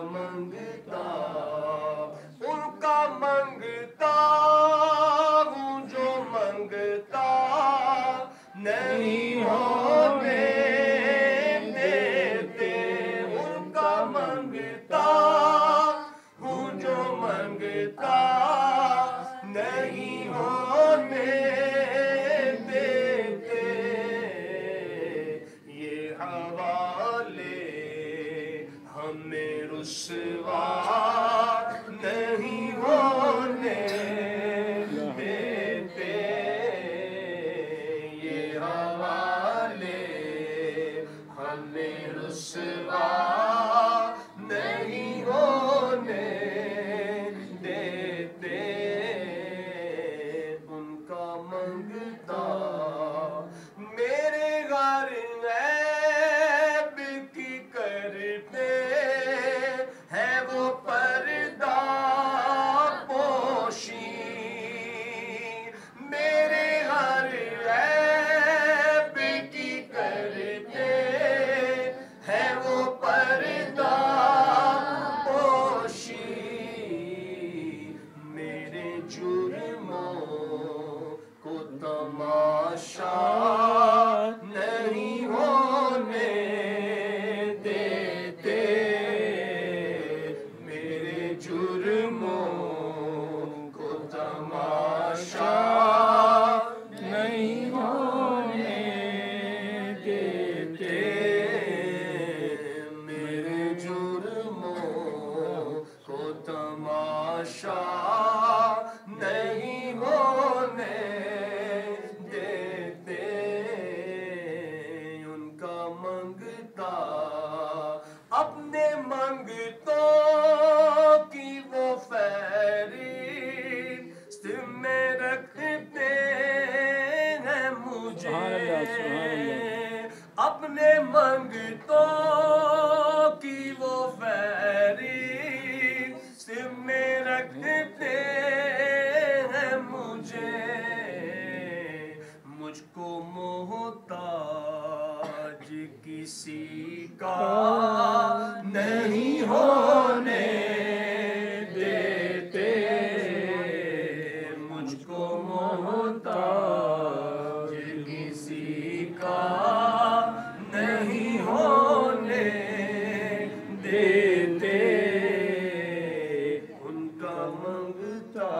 मंगता, उनका मंगता हूँ जो मंगता नहीं होने देते। उनका मंगता हूँ जो मंगता नहीं होने देते। ये हवाले हमें रुसवा नहीं होने देते। ये हवाले हमें रुसवा नहीं होने देते। उनका मंगता मेरे घर ऐब की करते है वो पर्दा पोशी। मेरे घर ऐब की करते है वो पर्दा पोशी। मेरे जुर्मों को तमाशा नहीं होने देते। मेरे जुर्मों को तमाशा नहीं होने देते। मेरे जुर्मों को तमाशा नहीं होने देते। उनका मंगता अपने मंगतों की वो फहरिस्त में रखते हैं मुझे। अपने मंगतों की वो फहरिस्त में रखते हैं मुझे। मुझको मोहताज किसी का नहीं होने देते। मुझको मोहताज किसी का नहीं होने देते। उनका मंगता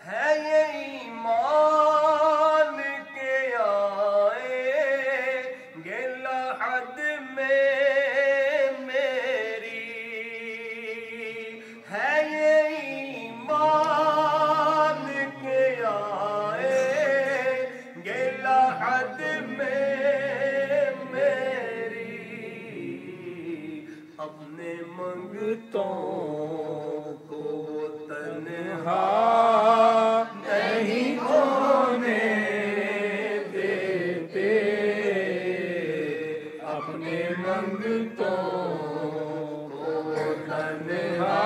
है ये ईमान के आएंगे लहद में मेरी। है ये ईमान के आएंगे लहद में मेरी। अपने मंगतों को वो तन्हा नहीं होने देते। अपने मंगतों को वो तन्हा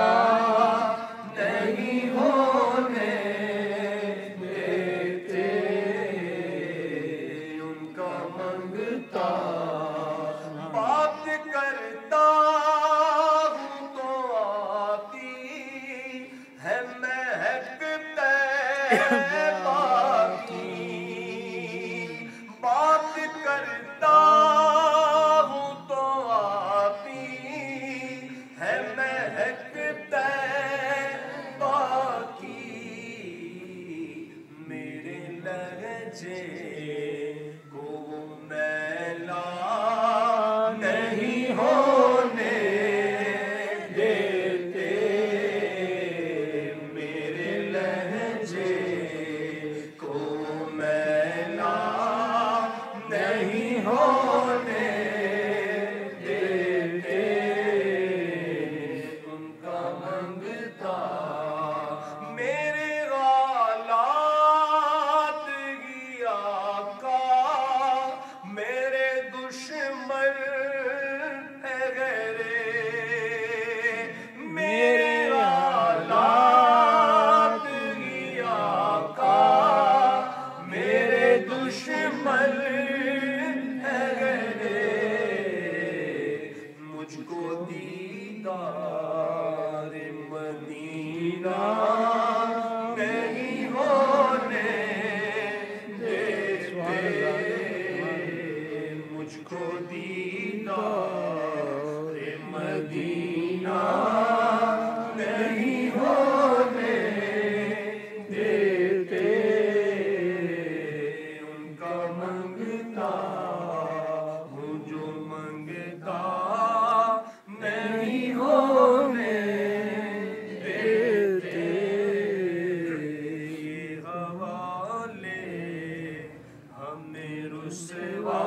नहीं होने देते। उनका मंगता बात करता हूँ तो आती है महक तैबा की। बात करता हूँ तो आती मुझको दीदार मदीना नहीं होने देते, मुझको दीदार मदीना नहीं होने देते। उनका मंगता हूँ जो मंगता नहीं होने देते। ये हवाले हमें रुसवा